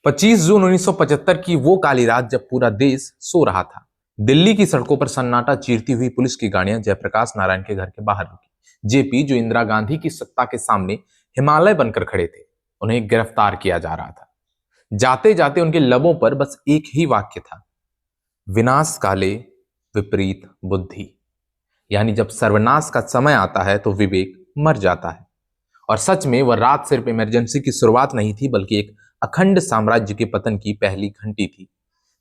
25 जून 1975 की वो काली रात जब पूरा देश सो रहा था। दिल्ली की सड़कों पर सन्नाटा चीरती हुई पुलिस की गाड़ियां जयप्रकाश नारायण के घर के बाहर रुकी। जेपी, जो इंदिरा गांधी की सत्ता के सामने हिमालय बनकर खड़े थे, उन्हें गिरफ्तार किया जा रहा था। जाते जाते उनके लबों पर बस एक ही वाक्य था, विनाश काले विपरीत बुद्धि। यानी जब सर्वनाश का समय आता है तो विवेक मर जाता है। और सच में वह रात सिर्फ इमरजेंसी की शुरुआत नहीं थी, बल्कि एक अखंड साम्राज्य के पतन की पहली घंटी थी।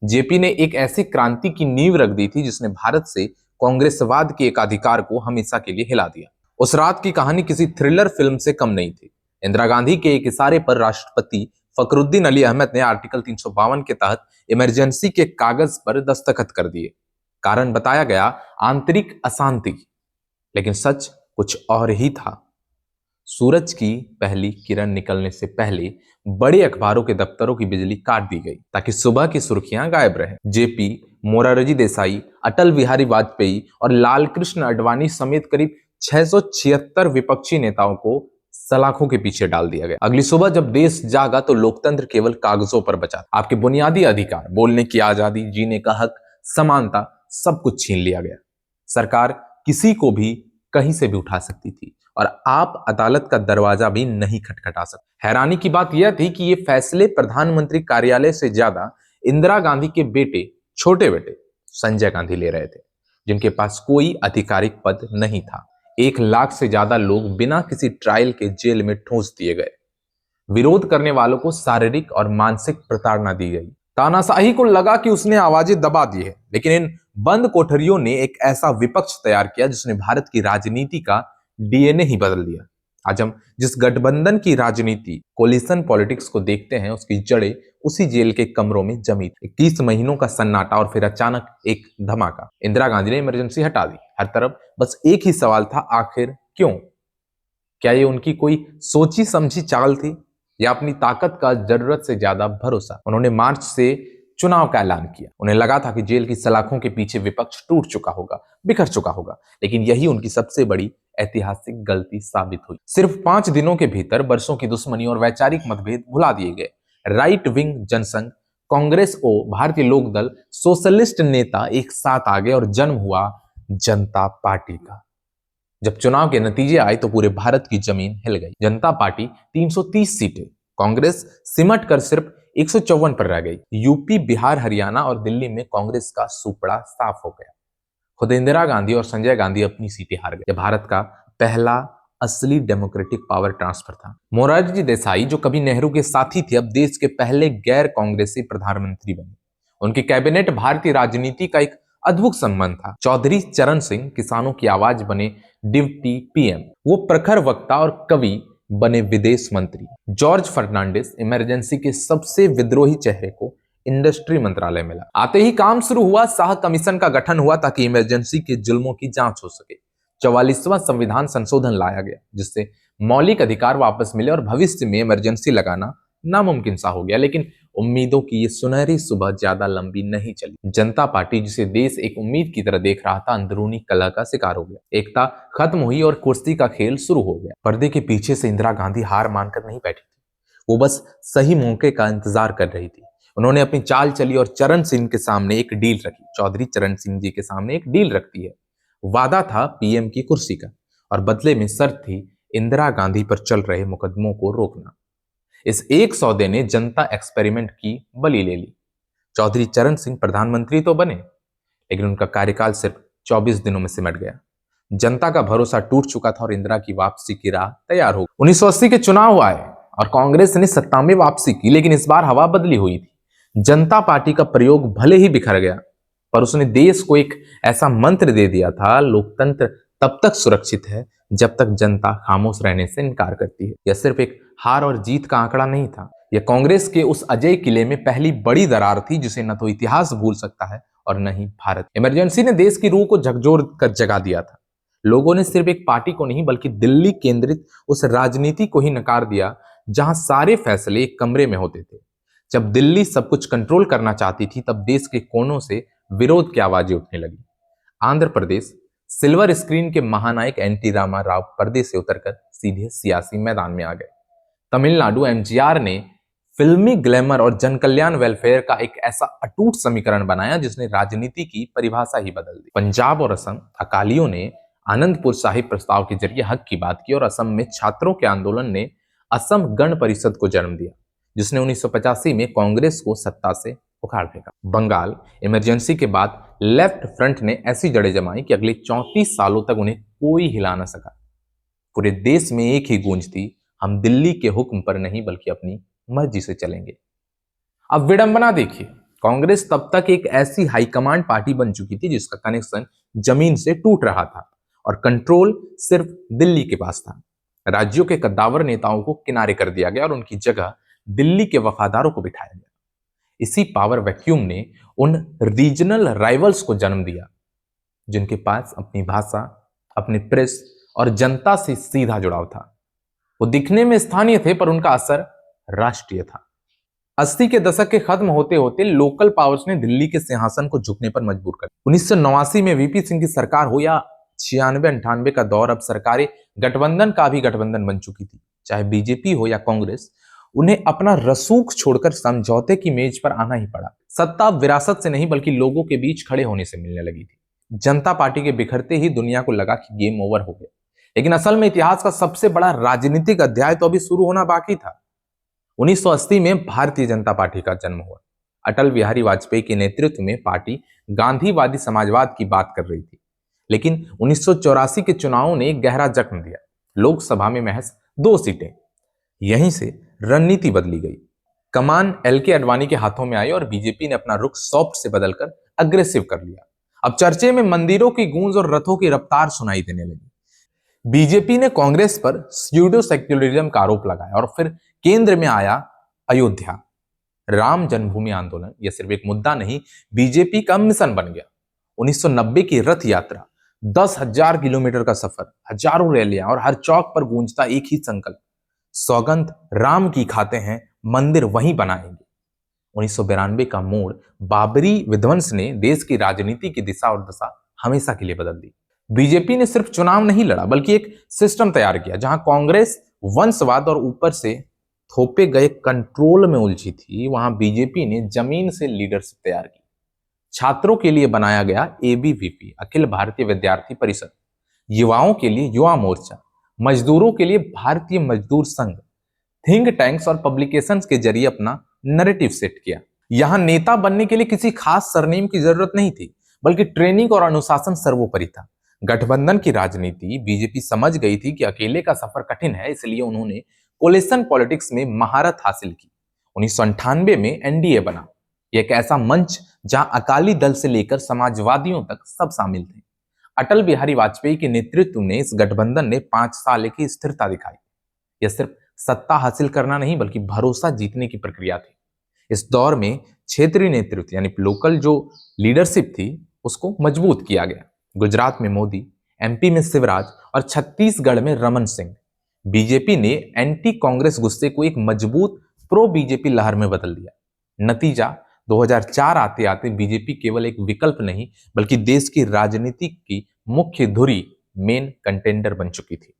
जेपी ने एक ऐसी क्रांति की नींव रख दी थी जिसने भारत से कांग्रेसवाद के एकाधिकार को हमेशा के लिए हिला दिया। उस रात की कहानी किसी थ्रिलर फिल्म से कम नहीं थी। इंदिरा गांधी के एक इशारे पर राष्ट्रपति फखरुद्दीन अली अहमद ने आर्टिकल 352 के तहत इमरजेंसी के कागज पर दस्तखत कर दिए। कारण बताया गया, आंतरिक अशांति। लेकिन सच कुछ और ही था। सूरज की पहली किरण निकलने से पहले बड़े अखबारों के दफ्तरों की बिजली काट दी गई ताकि सुबह की सुर्खियां गायब रहें। जेपी, मोरारजी देसाई, अटल बिहारी वाजपेयी और लाल कृष्ण आडवाणी समेत करीब 676 विपक्षी नेताओं को सलाखों के पीछे डाल दिया गया। अगली सुबह जब देश जागा तो लोकतंत्र केवल कागजों पर बचा। आपके बुनियादी अधिकार, बोलने की आजादी, जीने का हक, समानता, सब कुछ छीन लिया गया। सरकार किसी को भी कहीं से भी उठा सकती थी और आप अदालत का दरवाजा भी नहीं खटखटा सकते। हैरानी की बात यह थी कि ये फैसले प्रधानमंत्री कार्यालय से ज्यादा इंदिरा गांधी के बेटे, छोटे बेटे संजय गांधी ले रहे थे, जिनके पास कोई आधिकारिक पद नहीं था। 1 लाख से ज्यादा लोग बिना किसी ट्रायल के जेल में ठूंस दिए गए। विरोध करने वालों को शारीरिक और मानसिक प्रताड़ना दी गई। तानाशाही को लगा कि उसने आवाजें दबा दी है, लेकिन इन बंद कोठरियों ने एक ऐसा विपक्ष तैयार किया जिसने भारत की राजनीति का डीएनए ही बदल दिया। आज हम जिस गठबंधन की राजनीति, कोलिशन पॉलिटिक्स को देखते हैं, उसकी जड़ें उसी जेल के कमरों में जमी थी। 21 महीनों का सन्नाटा और फिर अचानक एक धमाका। इंदिरा गांधी ने इमरजेंसी हटा दी। हर तरफ बस एक ही सवाल था, आखिर क्यों? क्या ये उनकी कोई सोची समझी चाल थी या अपनी ताकत का जरूरत से ज्यादा भरोसा? उन्होंने मार्च से चुनाव का ऐलान किया। उन्हें लगा था कि जेल की सलाखों के पीछे विपक्ष टूट चुका होगा, बिखर चुका होगा, लेकिन यही उनकी सबसे बड़ी ऐतिहासिक गलती साबित हुई। सिर्फ 5 दिनों के भीतर बरसों की दुश्मनी और वैचारिक मतभेद भुला दिए गए। राइट विंग जनसंघ, कांग्रेस और भारतीय लोक दल, सोशलिस्ट नेता एक साथ आ गए और जन्म हुआ जनता पार्टी का। जब चुनाव के नतीजे आए तो पूरे भारत की जमीन हिल गई। जनता पार्टी 330 सीटें, कांग्रेस सिमट कर सिर्फ 154 पर रह गई। यूपी, बिहार, हरियाणा और दिल्ली में कांग्रेस का सुपड़ा साफ हो गया। खुद इंदिरा गांधी और संजय गांधी अपनी सीटें हार गए। यह भारत का पहला असली डेमोक्रेटिक पावर ट्रांसफर था। मोरारजी देसाई, जो कभी नेहरू के साथी थे, अब देश के पहले गैर कांग्रेसी प्रधानमंत्री बने। उनकी कैबिनेट भारतीय राजनीति का एक अद्भुत संबंध था। चौधरी चरण सिंह किसानों की आवाज बने डिप्टी पीएम। वो प्रखर वक्ता और कवि बने विदेश मंत्री। जॉर्ज फर्नांडिस, इमरजेंसी के सबसे विद्रोही चेहरे को इंडस्ट्री मंत्रालय मिला। आते ही काम शुरू हुआ। शाह कमीशन का गठन हुआ ताकि इमरजेंसी के जुल्मों की जांच हो सके। 44वां संविधान संशोधन लाया गया जिससे मौलिक अधिकार वापस मिले और भविष्य में इमरजेंसी लगाना नामुमकिन सा हो गया। लेकिन उम्मीदों की ये सुनहरी सुबह ज्यादा लंबी नहीं चली। जनता पार्टी, जिसे देश एक उम्मीद की तरह देख रहा था, अंदरूनी कलह का शिकार हो गया। एकता खत्म हुई और कुर्सी का खेल शुरू हो गया। पर्दे के पीछे से इंदिरा गांधी हार मानकर नहीं बैठी थी, वो बस सही मौके का इंतजार कर रही थी। उन्होंने अपनी चाल चली और चरण सिंह के सामने एक डील रखी। चौधरी चरण सिंह जी के सामने एक डील रखती है। वादा था पीएम की कुर्सी का और बदले में शर्त थी इंदिरा गांधी पर चल रहे मुकदमों को रोकना। इस एक सौदे ने जनता एक्सपेरिमेंट की बलि ले ली। चौधरी चरण सिंह प्रधानमंत्री तो बने, लेकिन उनका कार्यकाल सिर्फ 24 दिनों में सिमट गया। जनता का भरोसा टूट चुका था और इंदिरा की वापसी की राह तैयार हो गई। 1980 के चुनाव आए और कांग्रेस ने सत्ता में वापसी की, लेकिन इस बार हवा बदली हुई थी। जनता पार्टी का प्रयोग भले ही बिखर गया, पर उसने देश को एक ऐसा मंत्र दे दिया था, लोकतंत्र तब तक सुरक्षित है जब तक जनता खामोश रहने से इनकार करती है। यह सिर्फ एक हार और जीत का आंकड़ा नहीं था, यह कांग्रेस के उस अजय किले में पहली बड़ी दरार थी जिसे न तो इतिहास भूल सकता है और न ही भारत। इमरजेंसी ने देश की रूह को झकझोर कर जगा दिया था। लोगों ने सिर्फ एक पार्टी को नहीं बल्कि दिल्ली केंद्रित उस राजनीति को ही नकार दिया जहां सारे फैसले एक कमरे में होते थे। जब दिल्ली सब कुछ कंट्रोल करना चाहती थी, तब देश के कोनों से विरोध की आवाजें उठने लगी। आंध्र प्रदेश, सिल्वर स्क्रीन के महानायक एनटी रामा राव पर्दे से उतरकर सीधे सियासी मैदान में आ गए। तमिलनाडु, एमजीआर ने फिल्मी ग्लैमर और जनकल्याण वेलफेयर का एक ऐसा अटूट समीकरण बनाया जिसने राजनीति की परिभाषा ही बदल दी। पंजाब और असम अकालियों ने आनंदपुर साहिब प्रस्ताव के जरिए हक की बात की और असम में छात्रों के आंदोलन ने असम गण परिषद को जन्म दिया, जिसने 1985 में कांग्रेस को सत्ता से उखाड़ फेंका। बंगाल इमरजेंसी के बाद लेफ्ट फ्रंट ने ऐसी जड़ें जमाई कि अगले 34 सालों तक उन्हें कोई हिला न सका। पूरे देश में एक ही गूंज थी, हम दिल्ली के हुक्म पर नहीं बल्कि अपनी मर्जी से चलेंगे। अब विडंबना देखिए, कांग्रेस तब तक एक ऐसी हाईकमांड पार्टी बन चुकी थी जिसका कनेक्शन जमीन से टूट रहा था और कंट्रोल सिर्फ दिल्ली के पास था। राज्यों के कद्दावर नेताओं को किनारे कर दिया गया और उनकी जगह दिल्ली के वफादारों को बिठाया गया। इसी पावर वैक्यूम ने उन रीजनल राइवल्स को जन्म दिया जिनके पास अपनी भाषा, अपनी प्रेस और जनता से सीधा जुड़ाव था। वो दिखने में स्थानीय थे पर उनका असर राष्ट्रीय था। 80 के दशक के खत्म होते होते लोकल पावर्स ने दिल्ली के सिंहासन को झुकने पर मजबूर कर दिया। 1989 में वीपी सिंह की सरकार हो या 96-98 का दौर, अब सरकारें गठबंधन का भी गठबंधन बन चुकी थी। चाहे बीजेपी हो या कांग्रेस, उन्हें अपना रसूख छोड़कर समझौते की मेज पर आना ही पड़ा। सत्ता विरासत से नहीं बल्कि लोगों के बीच खड़े होने से मिलने लगी थी। जनता पार्टी के बिखरते ही दुनिया को लगा कि गेम ओवर हो गया, लेकिन असल में इतिहास का सबसे बड़ा राजनीतिक अध्याय तो अभी शुरू होना बाकी था। 1980 में भारतीय जनता पार्टी का जन्म हुआ। अटल बिहारी वाजपेयी के नेतृत्व में पार्टी गांधीवादी समाजवाद की बात कर रही थी, लेकिन 1984 के चुनावों ने गहरा जख्म दिया। लोकसभा में महज 2 सीटें। यहीं से रणनीति बदली गई। कमान एलके आडवाणी के हाथों में आई और बीजेपी ने अपना रुख सॉफ्ट से बदलकर अग्रेसिव कर लिया। अब चर्चे में मंदिरों की गूंज और रथों की रफ्तार सुनाई देने लगी। बीजेपी ने कांग्रेस पर स्यूडो सेक्युलरिज्म का आरोप लगाया और फिर केंद्र में आया अयोध्या। राम जन्मभूमि आंदोलन यह सिर्फ एक मुद्दा नहीं, बीजेपी का मिशन बन गया। 1990 की रथ यात्रा, 10,000 किलोमीटर का सफर, हजारों रैलियां और हर चौक पर गूंजता एक ही संकल्प, सौगंध राम की खाते हैं, मंदिर वहीं बनाएंगे। 1992 का मोड़, बाबरी विध्वंस ने देश की राजनीति की दिशा और दशा हमेशा के लिए बदल दी। बीजेपी ने सिर्फ चुनाव नहीं लड़ा बल्कि एक सिस्टम तैयार किया। जहां कांग्रेस वंशवाद और ऊपर से थोपे गए कंट्रोल में उलझी थी, वहां बीजेपी ने जमीन से लीडरशिप तैयार की। छात्रों के लिए बनाया गया एबीवीपी, अखिल भारतीय विद्यार्थी परिषद, युवाओं के लिए युवा मोर्चा, मजदूरों के लिए भारतीय मजदूर संघ, थिंक टैंक्स और पब्लिकेशंस के जरिए अपना नैरेटिव सेट किया। यहां नेता बनने के लिए किसी खास सरनेम की जरूरत नहीं थी, बल्कि ट्रेनिंग और अनुशासन सर्वोपरि था। गठबंधन की राजनीति बीजेपी समझ गई थी कि अकेले का सफर कठिन है, इसलिए उन्होंने कोलिशन पॉलिटिक्स में महारत हासिल की। 1998 में एनडीए बना। यह एक ऐसा मंच जहां अकाली दल से लेकर समाजवादियों तक सब शामिल थे। अटल बिहारी वाजपेयी के नेतृत्व में इस गठबंधन ने 5 साल की स्थिरता दिखाई। यह सिर्फ सत्ता हासिल करना नहीं बल्कि भरोसा जीतने की प्रक्रिया थी। इस दौर में क्षेत्रीय नेतृत्व यानी लोकल जो लीडरशिप थी उसको मजबूत किया गया। गुजरात में मोदी, एमपी में शिवराज और छत्तीसगढ़ में रमन सिंह। बीजेपी ने एंटी कांग्रेस गुस्से को एक मजबूत प्रो बीजेपी लहर में बदल दिया। नतीजा 2004 आते आते बीजेपी केवल एक विकल्प नहीं बल्कि देश की राजनीति की मुख्य धुरी, मेन कंटेंडर बन चुकी थी।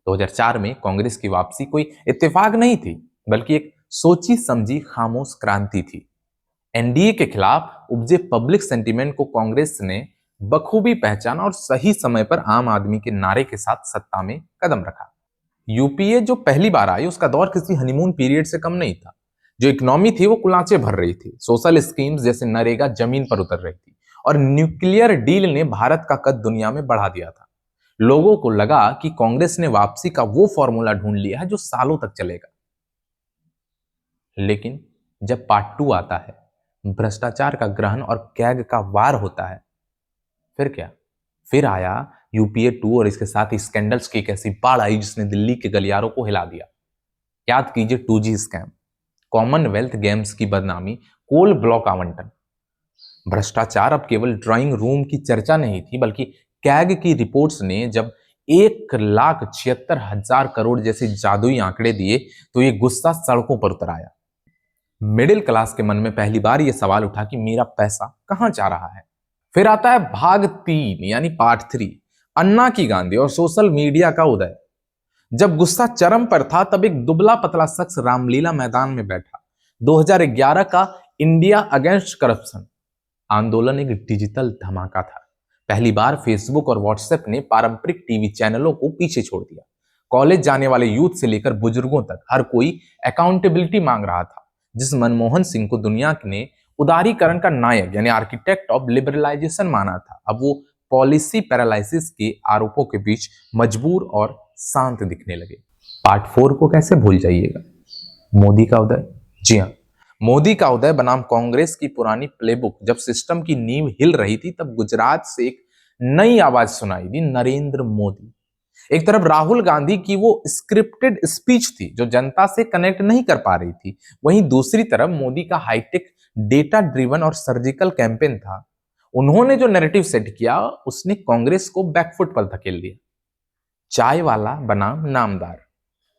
2004 में कांग्रेस की वापसी कोई इत्तेफाक नहीं थी बल्कि एक सोची समझी खामोश क्रांति थी। एनडीए के खिलाफ उपजे पब्लिक सेंटीमेंट को कांग्रेस ने बखूबी पहचाना और सही समय पर आम आदमी के नारे के साथ सत्ता में कदम रखा। यूपीए जो पहली बार आई उसका दौर किसी हनीमून पीरियड से कम नहीं था। जो इकोनॉमी थी वो कुलाचे भर रही थी। सोशल स्कीम्स जैसे नरेगा जमीन पर उतर रही थी और न्यूक्लियर डील ने भारत का कद दुनिया में बढ़ा दिया था। लोगों को लगा कि कांग्रेस ने वापसी का वो फॉर्मूला ढूंढ लिया है जो सालों तक चलेगा। लेकिन जब पार्ट 2 आता है, भ्रष्टाचार का ग्रहण और कैग का वार होता है, फिर क्या? फिर आया यूपीए 2 और इसके साथ ही स्कैंडल्स की एक ऐसी बाढ़ आई जिसने दिल्ली के गलियारों को हिला दिया। याद कीजिए 2G स्कैम, कॉमनवेल्थ गेम्स की बदनामी, कोल ब्लॉक आवंटन। भ्रष्टाचार अब केवल ड्राइंग रूम की चर्चा नहीं थी बल्कि कैग की रिपोर्ट्स ने जब 1,76,000 करोड़ जैसे जादुई आंकड़े दिए तो ये गुस्सा सड़कों पर उतर आया। मिडिल क्लास के मन में पहली बार यह सवाल उठा कि मेरा पैसा कहां जा रहा है। फिर आता है भाग 3 यानी पार्ट 3, अन्ना की गांधी और सोशल मीडिया का उदय। जब गुस्सा चरम पर था तब एक दुबला पतला शख्स रामलीला मैदान में बैठा 2011 का इंडिया अगेंस्ट करप्शन आंदोलन एक डिजिटल धमाका था। पहली बार फेसबुक और व्हाट्सएप ने पारंपरिक टीवी चैनलों को पीछे छोड़ दिया। कॉलेज जाने वाले यूथ से लेकर बुजुर्गों तक हर कोई अकाउंटेबिलिटी मांग रहा था। जिस मनमोहन सिंह को दुनिया ने उदारीकरण का नायक यानी आर्किटेक्ट ऑफ लिबरलाइजेशन माना था, अब वो पॉलिसी पैरालिसिस के आरोपों के बीच मजबूर और शांत दिखने लगे। पार्ट 4 को कैसे भूल जाइएगा। मोदी का उदय। जी हाँ, मोदी का उदय बनाम कांग्रेस की पुरानी प्लेबुक। जब सिस्टम की नींव हिल रही थी तब गुजरात से एक नई आवाज सुनाई दी, नरेंद्र मोदी। एक तरफ राहुल गांधी की वो स्क्रिप्टेड स्पीच थी जो जनता से कनेक्ट नहीं कर पा रही थी, वहीं दूसरी तरफ मोदी का हाईटेक डेटा ड्रिवन और सर्जिकल कैंपेन था। उन्होंने जो नैरेटिव सेट किया उसने कांग्रेस को बैकफुट पर धकेल दिया। चाय वाला बनाम नामदार,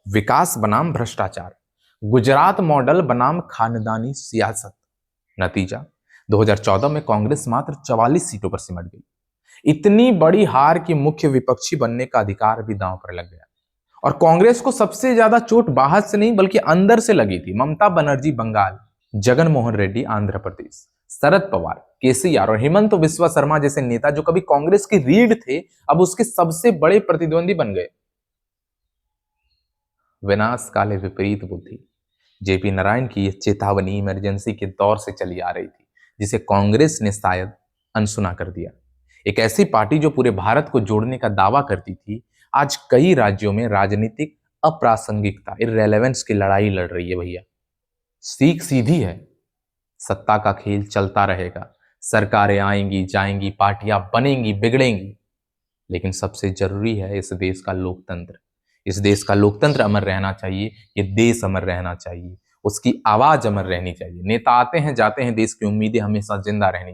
विकास बनाम भ्रष्टाचार, गुजरात मॉडल बनाम खानदानी सियासत। नतीजा 2014 में कांग्रेस मात्र 44 सीटों पर सिमट गई। इतनी बड़ी हार की मुख्य विपक्षी बनने का अधिकार भी दांव पर लग गया। और कांग्रेस को सबसे ज्यादा चोट बाहर से नहीं बल्कि अंदर से लगी थी। ममता बनर्जी बंगाल, जगन मोहन रेड्डी आंध्र प्रदेश, शरद पवार, केसीआर और हेमंत बिस्वा शर्मा जैसे नेता जो कभी कांग्रेस की रीढ़ थे, अब उसके सबसे बड़े प्रतिद्वंदी बन गए। विनाश काले विपरीत बुद्धि। जेपी नारायण की यह चेतावनी इमरजेंसी के दौर से चली आ रही थी, जिसे कांग्रेस ने शायद अनसुना कर दिया। एक ऐसी पार्टी जो पूरे भारत को जोड़ने का दावा करती थी, आज कई राज्यों में राजनीतिक अप्रासंगिकता, इररेलेवेंस की लड़ाई लड़ रही है। भैया सीख सीधी है, सत्ता का खेल चलता रहेगा, सरकारें आएंगी जाएंगी, पार्टियां बनेंगी बिगड़ेंगी, लेकिन सबसे जरूरी है इस देश का लोकतंत्र। इस देश का लोकतंत्र अमर रहना चाहिए, ये देश अमर रहना चाहिए, उसकी आवाज अमर रहनी चाहिए। नेता आते हैं जाते हैं, देश की उम्मीदें हमेशा जिंदा रहनी